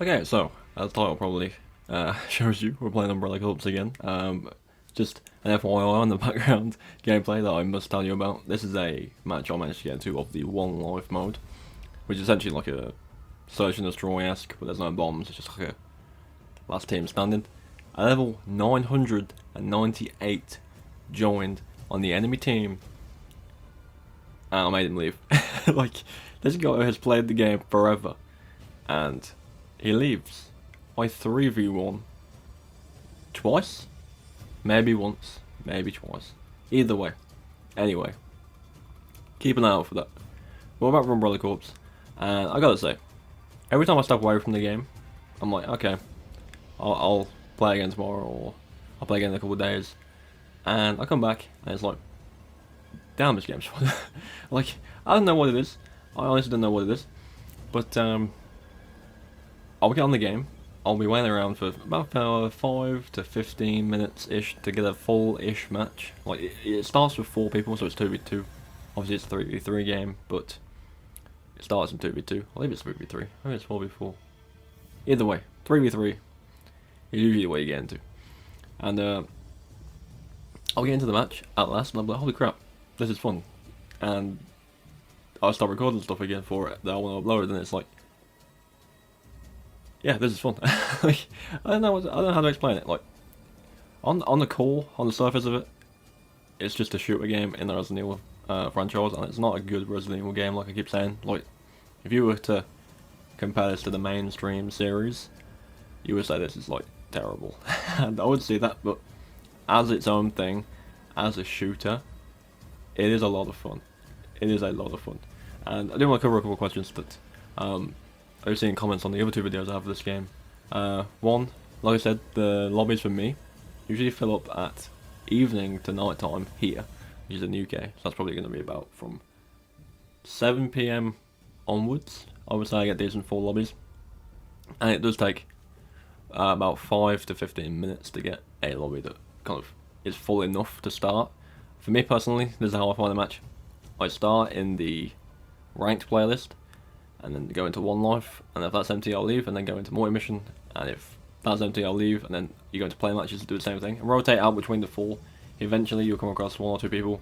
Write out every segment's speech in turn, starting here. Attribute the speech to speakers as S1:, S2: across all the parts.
S1: Okay, so as the title probably shows you, we're playing Umbrella Corps again. Just an FYI on the background gameplay that I must tell you about. This is a match I managed to get into of the One Life mode, which is essentially like a search and destroy-esque, but there's no bombs, it's just like a last team standing. A level 998 joined on the enemy team, and I made him leave. Like, this guy has played the game forever, and he leaves. I 3v1 twice? Maybe once, maybe twice. Either way. Anyway, keep an eye out for that. What about Umbrella Corps? And I gotta say, every time I step away from the game, I'm like, okay, I'll play again tomorrow, or I'll play again in a couple of days. And I come back, and it's like, damn, this game's fun. Like, I don't know what it is. I honestly don't know what it is. But, I'll get on the game. I'll be waiting around for about 5 to 15 minutes ish to get a full ish match. Like it starts with 4 people, so it's 2v2. Obviously, it's a 3v3 game, but it starts in 2v2. I believe it's 3v3. I think it's 4v4. Either way, 3v3 is usually the way you get into. And I'll get into the match at last, and I'm like, holy crap, this is fun. And I'll start recording stuff again for it that I want to upload, and it's like, yeah, this is fun. Like, I don't know how to explain it. Like, on the core, on the surface of it, it's just a shooter game in the Resident Evil franchise, and it's not a good Resident Evil game, like I keep saying. Like, if you were to compare this to the mainstream series, you would say this is like terrible, and I would say that. But as its own thing, as a shooter, it is a lot of fun. It is a lot of fun, and I do want to cover a couple of questions that I've seen comments on the other 2 videos I have for this game. One, like I said, the lobbies for me usually fill up at evening to night time here, which is in the UK. So that's probably going to be about from 7 p.m. onwards. I would say I get decent full lobbies, and it does take about 5 to 15 minutes to get a lobby that kind of is full enough to start. For me personally, this is how I find the match. I start in the ranked playlist, and then go into One Life, and if that's empty I'll leave, and then go into multi-mission, and if that's empty I'll leave, and then you go into play matches to do the same thing, and rotate out between the 4. Eventually you'll come across 1 or 2 people,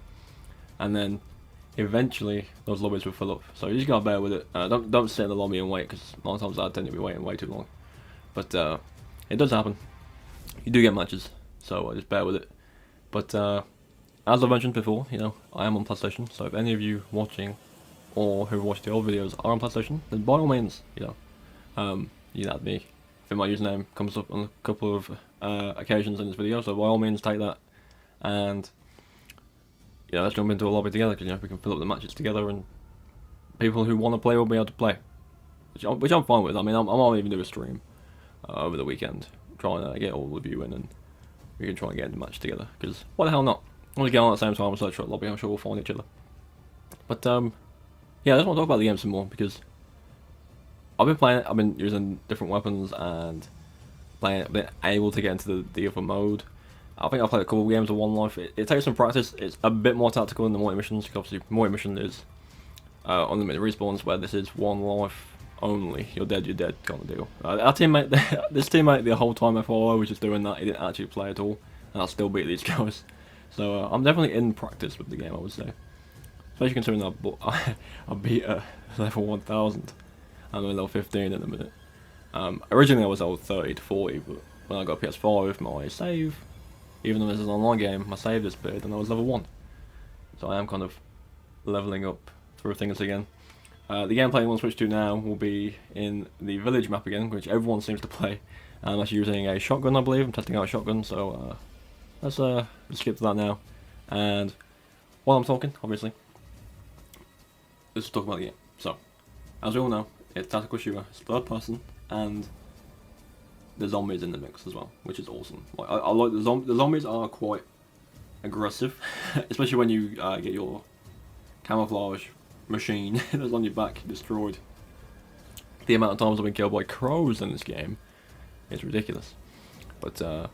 S1: and then eventually those lobbies will fill up, so you just gotta bear with it. Don't sit in the lobby and wait, because a lot of times I tend to be waiting way too long, but it does happen. You do get matches, so just bear with it. But as I mentioned before, you know, I am on PlayStation, so if any of you watching or who watch the old videos are on PlayStation, then by all means, you can add me. I think my username comes up on a couple of occasions in this video, so by all means take that, and let's jump into a lobby together, because we can fill up the matches together, and people who want to play will be able to play, which I'm fine with. I mean, I might even do a stream over the weekend, trying to get all of you in, and we can try and get in the match together, because why the hell not? We'll get on at the same time and search for a lobby, I'm sure we'll find each other. But yeah, I just want to talk about the game some more, because I've been playing it, I've been using different weapons and playing it, been able to get into the other mode. I think I've played a couple of games of One Life. It takes some practice. It's a bit more tactical than the multi-missions, because obviously multi-mission is unlimited respawns, where this is one life only. You're dead kind of deal. Our teammate, this teammate the whole time FYI was just doing that. He didn't actually play at all, and I still beat these guys. So I'm definitely in practice with the game, I would say. Especially considering that I beat level 1000. I'm at level 15 in a minute. Originally I was level 30 to 40, but when I got PS5, my save, even though this is an online game, my save disappeared and I was level 1. So I am kind of leveling up through things again. The gameplay I'm going to switch to now will be in the village map again, which everyone seems to play. I'm actually using a shotgun, I believe. I'm testing out a shotgun, so let's skip to that now. And while I'm talking, obviously, let's talk about the game. So, as we all know, it's tactical shooter, it's third person, and the zombies in the mix as well, which is awesome. Like, I like the zombies are quite aggressive, especially when you get your camouflage machine that's on your back destroyed. The amount of times I've been killed by crows in this game is ridiculous. But don't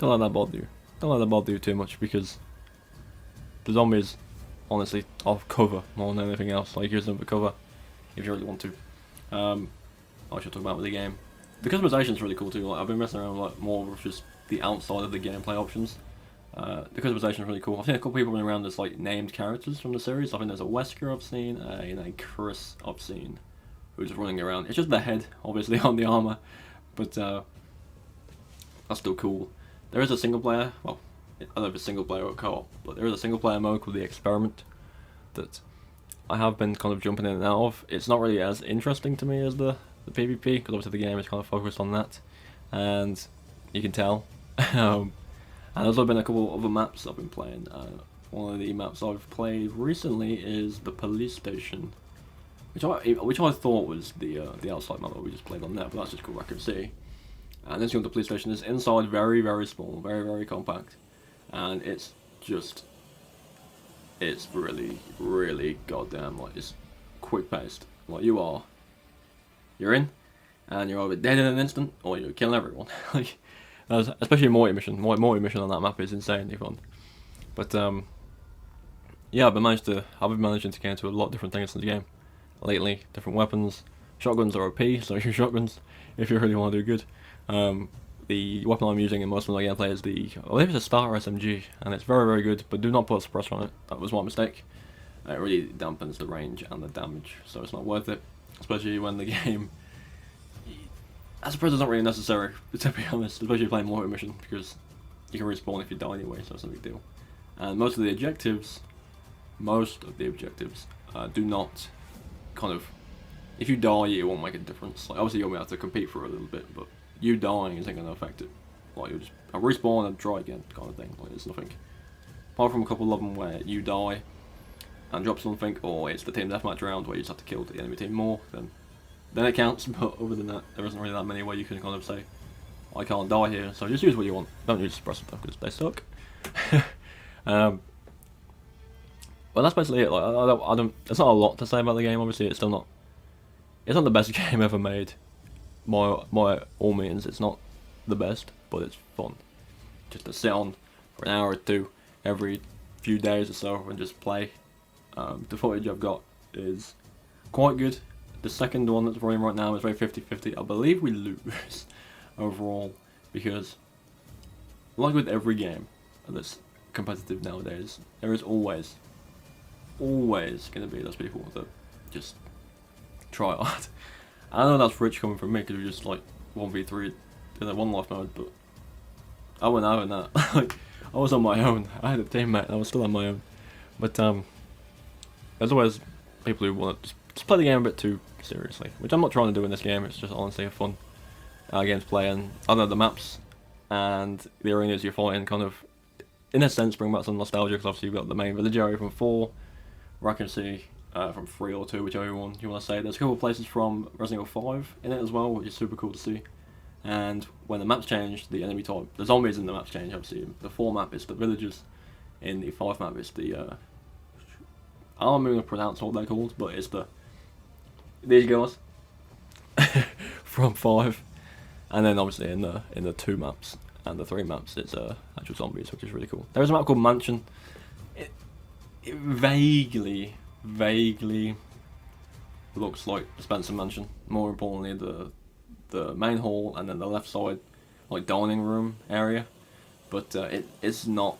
S1: let that bother you. Don't let that bother you too much, because the zombies, honestly, are cover more than anything else. Like, use them for cover if you really want to. I should talk about with the game. The customization is really cool too. Like I've been messing around like more with just the outside of the gameplay options. The customization is really cool. I've seen a couple people running around as like named characters from the series. I think there's a Wesker I've seen, a Chris I've seen, who's running around. It's just the head, obviously, on the armor, but that's still cool. There is a single player. Well, I don't know if it's single player or co-op, but there is a single player mode called the Experiment that I have been kind of jumping in and out of. It's not really as interesting to me as the PvP, because obviously the game is kind of focused on that, and you can tell. And there's also been a couple of other maps I've been playing. One of the maps I've played recently is the police station, which I thought was the outside map that we just played on there, but that's just called Raccoon City. And this one, the police station, is inside very, very small, very, very compact, and it's really, really goddamn, like, it's quick paced. Like you're in, and you're either dead in an instant, or you're killing everyone. Like, especially Morty mission. Morty mission on that map is insanely fun. But yeah, I've been managing to get into a lot of different things in the game lately. Different weapons. Shotguns are OP, so use shotguns if you really want to do good. The weapon I'm using in most of my gameplay is I believe it's a starter SMG, and it's very, very good, but do not put a suppressor on it. That was my mistake. It really dampens the range and the damage, so it's not worth it, especially when the game... A suppressor's not really necessary, to be honest, especially if you're playing Morty mission, because you can respawn if you die anyway, so it's no big deal. And most of the objectives do not kind of... If you die, it won't make a difference. Like, obviously you'll be able to compete for a little bit, but you dying isn't going to affect it. Like, you'll just respawn and try again, kind of thing. Like, there's nothing. Apart from a couple of them where you die and drop something, or it's the team deathmatch round where you just have to kill the enemy team more, then it counts. But other than that, there isn't really that many where you can kind of say, I can't die here, so just use what you want. Don't use suppressor stuff, because they suck. But that's basically it. Like, I don't. There's not a lot to say about the game. Obviously, it's still not. It's not the best game ever made. By all means, it's not the best, but it's fun. Just to sit on for an hour or two every few days or so and just play. The footage I've got is quite good. The second one that's running right now is very 50-50. I believe we lose overall, because like with every game that's competitive nowadays, there is always going to be those people that just try hard. I know that's rich coming from me, because we just like 1v3 in that one life mode, but I went out in that. Like, I was on my own. I had a teammate and I was still on my own. But there's always people who want to just play the game a bit too seriously, which I'm not trying to do in this game. It's just honestly a fun game to play, and I know the maps and the arenas you're fighting kind of, in a sense, bring back some nostalgia, because obviously you've got the main village area from 4, Raccoon City from 3 or 2, whichever one you want to say. There's a couple of places from Resident Evil 5 in it as well, which is super cool to see. And when the maps change, the enemy type, the zombies in the maps change. Obviously, the 4 map is the villagers, in the 5 map is the I don't know how to pronounce what they're called, but it's these guys from 5, and then obviously in the 2 maps and the 3 maps it's actual zombies, which is really cool. There is a map called Mansion. It vaguely looks like the Spencer Mansion. More importantly, the main hall and then the left side, like dining room area, but it's not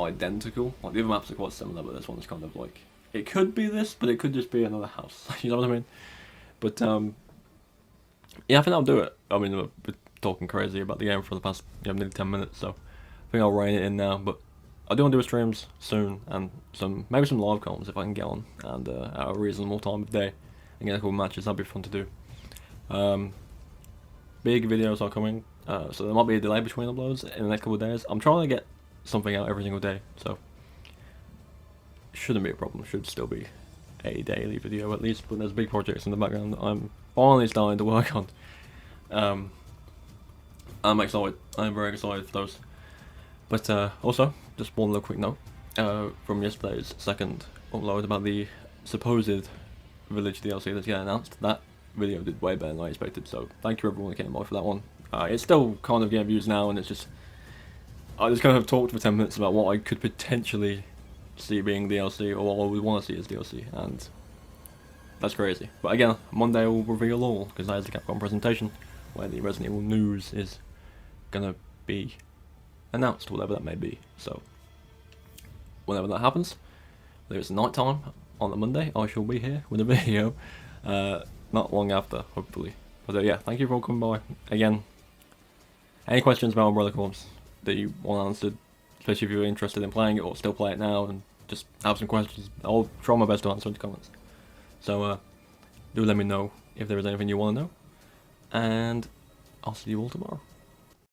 S1: identical. Like, the other maps are quite similar, but this one's kind of like, it could be this, but it could just be another house. You know what I mean? But yeah, I think I'll do it. I mean, I've been talking crazy about the game for the past nearly 10 minutes, so I think I'll rein it in now. But I do want to do streams soon, and maybe some live comms if I can get on, and at a reasonable time of day, and get a couple matches. That'd be fun to do. Big videos are coming, so there might be a delay between uploads in the next couple of days. I'm trying to get something out every single day, so it shouldn't be a problem. It should still be a daily video at least, but there's big projects in the background that I'm finally starting to work on. I'm excited. I'm very excited for those. But also, just one little quick note from yesterday's second upload about the supposed Village DLC that's getting announced. That video did way better than I expected, so thank you everyone that came by for that one. It's still kind of getting views now, and it's just, I just kind of talked for 10 minutes about what I could potentially see being DLC, or what I would want to see as DLC, and that's crazy. But again, Monday will reveal all, because that is the Capcom presentation, where the Resident Evil news is gonna be announced, whatever that may be. So, whenever that happens, whether it's night time on the Monday, I shall be here with a video, not long after, hopefully. But yeah, thank you for all coming by. Again, any questions about Umbrella Corps that you want answered, especially if you're interested in playing it or still play it now and just have some questions, I'll try my best to answer in the comments. So do let me know if there is anything you want to know, and I'll see you all tomorrow.